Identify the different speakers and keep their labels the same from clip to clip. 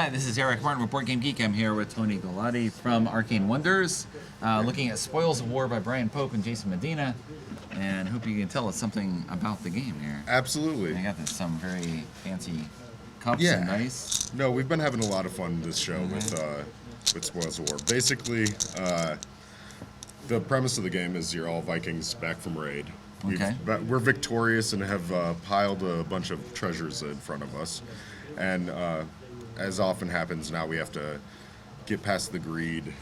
Speaker 1: Hi, this is Eric Martin with Board Game Geek. I'm here with Tony Galati from Arcane Wonders, looking at Spoils of War by Brian Pope and Jason Medina, and hope you can tell us something about the game here.
Speaker 2: Absolutely.
Speaker 1: I got some very fancy cups and dice.
Speaker 2: No, we've been having a lot of fun this show with Spoils of War. Basically, the premise of the game is you're all Vikings back from raid. We're victorious and have piled a bunch of treasures in front of us. And as often happens now, we have to get past the greed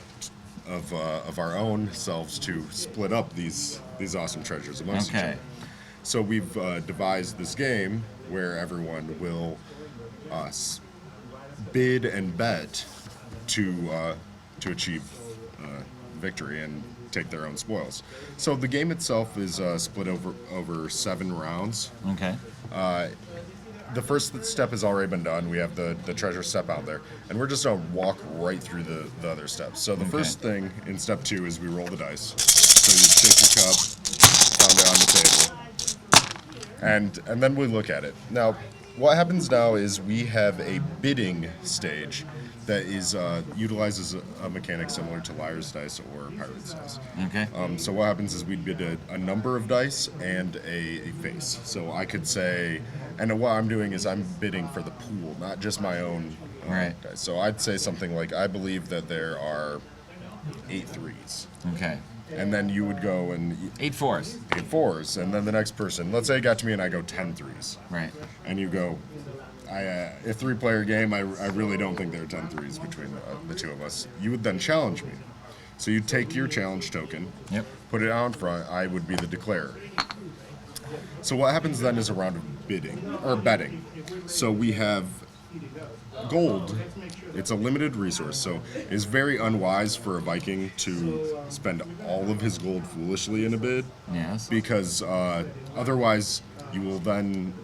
Speaker 2: of our own selves to split up these awesome treasures amongst each other. So we've devised this game where everyone will bid and bet to achieve victory and take their own spoils. So the game itself is split over 7 rounds.
Speaker 1: Okay.
Speaker 2: The first step has already been done. We have the treasure step out there, and we're just gonna walk right through the other steps. So the first thing in step 2 is we roll the dice. So you shake your cup, pound it on the table, and then we look at it. Now, what happens now is we have a bidding stage that is utilizes a mechanic similar to Liar's Dice or Pirate's Dice.
Speaker 1: Okay.
Speaker 2: So what happens is we bid a number of dice and a face. So I could say, and what I'm doing is I'm bidding for the pool, not just my own dice. So I'd say something like, I believe that there are 8 threes.
Speaker 1: Okay.
Speaker 2: And then you would go and...
Speaker 1: 8 fours.
Speaker 2: 8 fours. And then the next person, let's say it got to me and I go 10 threes.
Speaker 1: Right.
Speaker 2: And you go... a 3-player game, I really don't think there are 10 threes between the two of us. You would then challenge me. So you take your challenge token, put it out in front, I would be the declarer. So what happens then is a round of betting. So we have gold. It's a limited resource, so it's very unwise for a Viking to spend all of his gold foolishly in a bid.
Speaker 1: Yes.
Speaker 2: Because otherwise you will then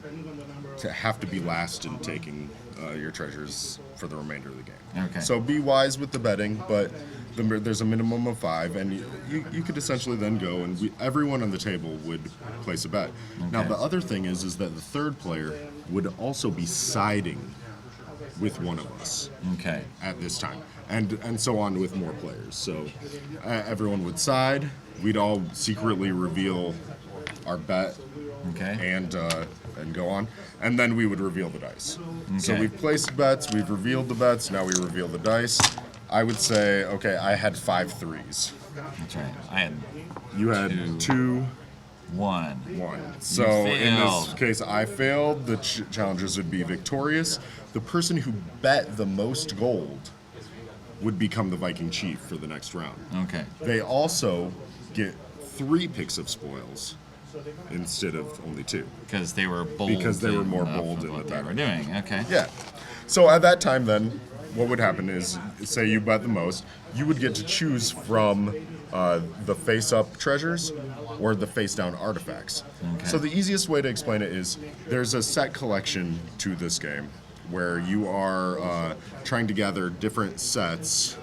Speaker 2: have to be last in taking your treasures for the remainder of the game.
Speaker 1: Okay.
Speaker 2: So be wise with the betting, but there's a minimum of 5, and you could essentially then go and everyone on the table would place a bet.
Speaker 1: Okay.
Speaker 2: Now the other thing is that the third player would also be siding with one of us.
Speaker 1: Okay.
Speaker 2: At this time, and so on with more players. So everyone would side. We'd all secretly reveal our bet.
Speaker 1: Okay.
Speaker 2: And go on, and then we would reveal the dice.
Speaker 1: Okay.
Speaker 2: So we've placed bets, we've revealed the bets, now we reveal the dice. I would say, okay, I had 5 threes.
Speaker 1: That's right. I had.
Speaker 2: You had 2.
Speaker 1: 1.
Speaker 2: So in this case, I failed. The challengers would be victorious. The person who bet the most gold would become the Viking chief for the next round.
Speaker 1: Okay.
Speaker 2: They also get 3 picks of spoils instead of only 2.
Speaker 1: Because they were bold.
Speaker 2: Because they were more bold in
Speaker 1: what
Speaker 2: the
Speaker 1: they were doing. Okay.
Speaker 2: Yeah. So at that time, then, what would happen is, say you bet the most, you would get to choose from the face-up treasures or the face-down artifacts.
Speaker 1: Okay.
Speaker 2: So the easiest way to explain it is there's a set collection to this game where you are trying to gather different sets.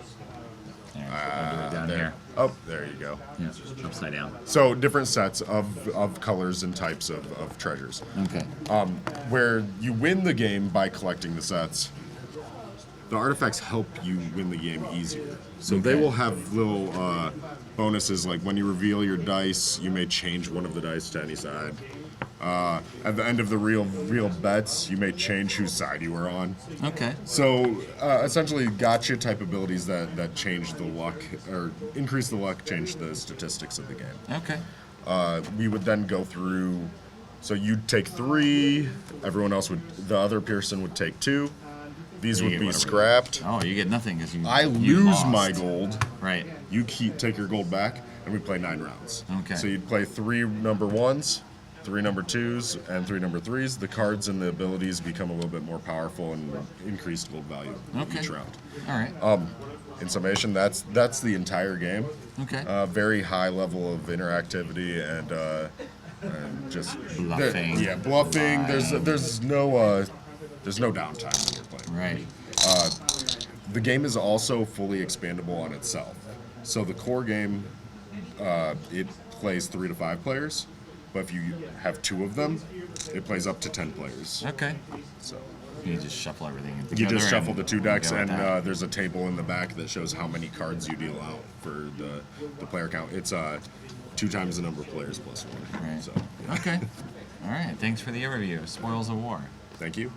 Speaker 1: I'll do it down here.
Speaker 2: Oh, there you go.
Speaker 1: Yeah, upside down.
Speaker 2: So different sets of colors and types of treasures.
Speaker 1: Okay.
Speaker 2: Where you win the game by collecting the sets. The artifacts help you win the game easier. So they will have little bonuses, like when you reveal your dice, you may change one of the dice to any side. At the end of the real bets, you may change whose side you are on.
Speaker 1: Okay.
Speaker 2: So essentially, gotcha type abilities that change the luck or increase the luck, change the statistics of the game.
Speaker 1: Okay.
Speaker 2: We would then go through. So you'd take 3. Everyone else the other person would take 2. These would be scrapped.
Speaker 1: Oh, you get nothing because
Speaker 2: I lose my gold.
Speaker 1: Right.
Speaker 2: You take your gold back, and we play 9 rounds.
Speaker 1: Okay.
Speaker 2: So you'd play 3 number 1s, 3 number 2s, and 3 number 3s. The cards and the abilities become a little bit more powerful and increased gold value each round.
Speaker 1: All right.
Speaker 2: In summation, that's the entire game.
Speaker 1: Okay.
Speaker 2: Very high level of interactivity and just
Speaker 1: bluffing.
Speaker 2: Bluffing. There's no downtime when you're playing.
Speaker 1: Right.
Speaker 2: The game is also fully expandable on itself. So the core game, it plays 3 to 5 players, but if you have 2 of them, it plays up to 10 players.
Speaker 1: Okay.
Speaker 2: So
Speaker 1: You just shuffle everything together.
Speaker 2: You just shuffle the 2 decks,
Speaker 1: go with
Speaker 2: and
Speaker 1: that.
Speaker 2: there's a table in the back that shows how many cards you deal out for the player count. It's 2 times the number of players plus 1.
Speaker 1: Right.
Speaker 2: So,
Speaker 1: Okay. All right. Thanks for the overview. Spoils of War.
Speaker 2: thank you.